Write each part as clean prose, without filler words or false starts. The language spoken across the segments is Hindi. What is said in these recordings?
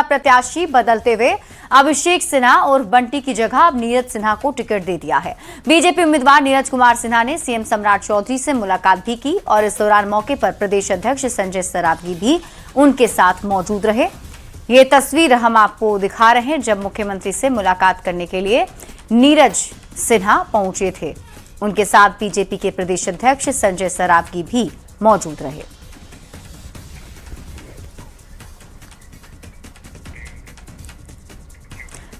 प्रत्याशी बदलते हुए अभिषेक सिन्हा और बंटी की जगह अब नीरज सिन्हा को टिकट दे दिया है। बीजेपी उम्मीदवार नीरज कुमार सिन्हा ने सीएम सम्राट चौधरी से मुलाकात भी की और इस दौरान मौके पर प्रदेश अध्यक्ष संजय सरावगी भी उनके साथ मौजूद रहे। ये तस्वीर हम आपको दिखा रहे हैं जब मुख्यमंत्री से मुलाकात करने के लिए नीरज सिन्हा पहुंचे थे। उनके साथ बीजेपी के प्रदेश अध्यक्ष संजय सरावगी भी मौजूद रहे।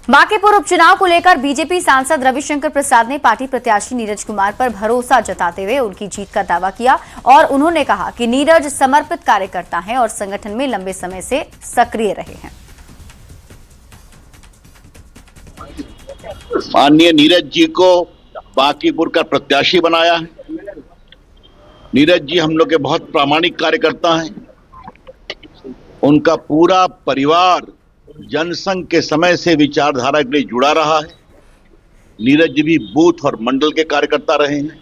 बांकीपुर उपचुनाव को लेकर बीजेपी सांसद रविशंकर प्रसाद ने पार्टी प्रत्याशी नीरज कुमार पर भरोसा जताते हुए उनकी जीत का दावा किया और उन्होंने कहा कि नीरज समर्पित कार्यकर्ता हैं और संगठन में लंबे समय से सक्रिय रहे हैं। माननीय नीरज जी को बांकीपुर का प्रत्याशी बनाया है। नीरज जी हम लोग के बहुत प्रामाणिक कार्यकर्ता हैं। उनका पूरा परिवार जनसंघ के समय से विचारधारा के लिए जुड़ा रहा है। नीरज जी भी बूथ और मंडल के कार्यकर्ता रहे हैं।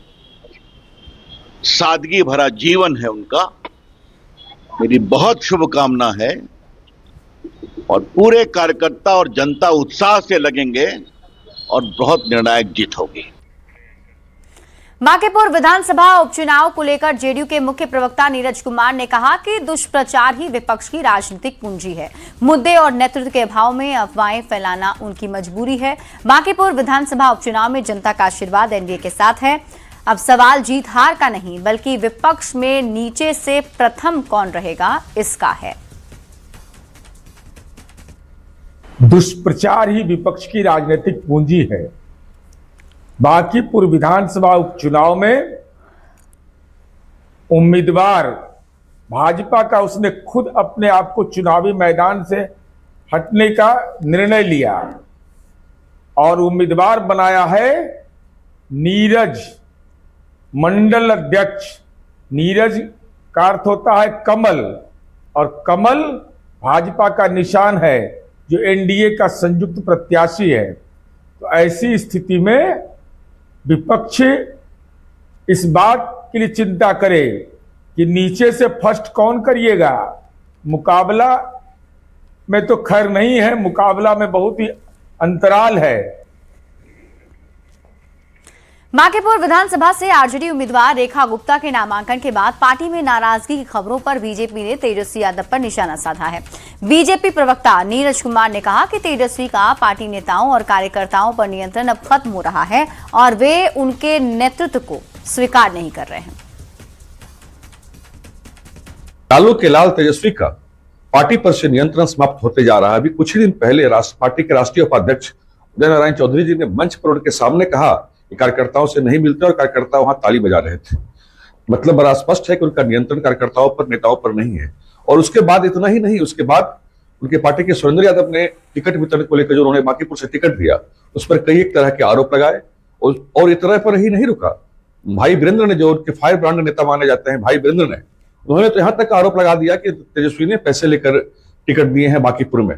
सादगी भरा जीवन है उनका। मेरी बहुत शुभकामना है और पूरे कार्यकर्ता और जनता उत्साह से लगेंगे और बहुत निर्णायक जीत होगी। बांकीपुर विधानसभा उपचुनाव को लेकर जेडीयू के मुख्य प्रवक्ता नीरज कुमार ने कहा कि दुष्प्रचार ही विपक्ष की राजनीतिक पूंजी है। मुद्दे और नेतृत्व के अभाव में अफवाहें फैलाना उनकी मजबूरी है। बांकीपुर विधानसभा उपचुनाव में जनता का आशीर्वाद एनडीए के साथ है। अब सवाल जीत हार का नहीं बल्कि विपक्ष में नीचे से प्रथम कौन रहेगा इसका है। दुष्प्रचार ही विपक्ष की राजनीतिक पूंजी है। बांकीपुर विधानसभा उपचुनाव में उम्मीदवार भाजपा का उसने खुद अपने आप को चुनावी मैदान से हटने का निर्णय लिया और उम्मीदवार बनाया है नीरज, मंडल अध्यक्ष। नीरज का अर्थ होता है कमल और कमल भाजपा का निशान है जो एनडीए का संयुक्त प्रत्याशी है। तो ऐसी स्थिति में विपक्ष इस बात के लिए चिंता करे कि नीचे से फर्स्ट कौन करिएगा। मुकाबला में तो खैर नहीं है, मुकाबला में बहुत ही अंतराल है। बांकीपुर विधानसभा से आरजेडी उम्मीदवार रेखा गुप्ता के नामांकन के बाद पार्टी में नाराजगी की खबरों पर बीजेपी ने तेजस्वी यादव पर निशाना साधा है। बीजेपी प्रवक्ता नीरज कुमार ने कहा कि तेजस्वी का पार्टी नेताओं और कार्यकर्ताओं पर नियंत्रण अब खत्म हो रहा है और वे उनके नेतृत्व को स्वीकार नहीं कर रहे हैं। लालू के लाल तेजस्वी का पार्टी पर से नियंत्रण समाप्त होते जा रहा है। अभी कुछ ही दिन पहले पार्टी के राष्ट्रीय उपाध्यक्ष उदय नारायण चौधरी जी ने मंच पर उनके सामने कहा कि कार्यकर्ताओं से नहीं मिलते और कार्यकर्ता वहां ताली बजा रहे थे। मतलब बड़ा स्पष्ट है कि उनका नियंत्रण कार्यकर्ताओं पर, नेताओं पर नहीं है। और उसके बाद इतना ही नहीं, उसके बाद उनके पार्टी के सुरेंद्र यादव ने टिकट वितरण को लेकर जो उन्होंने बांकीपुर से टिकट दिया उस पर कई एक तरह के आरोप लगाए और इतना पर ही नहीं रुका। भाई वीरेंद्र ने, जो उनके फायर ब्रांड नेता माने जाते हैं, भाई वीरेंद्र ने, उन्होंने तो यहां तक आरोप लगा दिया कि तेजस्वी ने पैसे लेकर टिकट दिए हैं बांकीपुर में।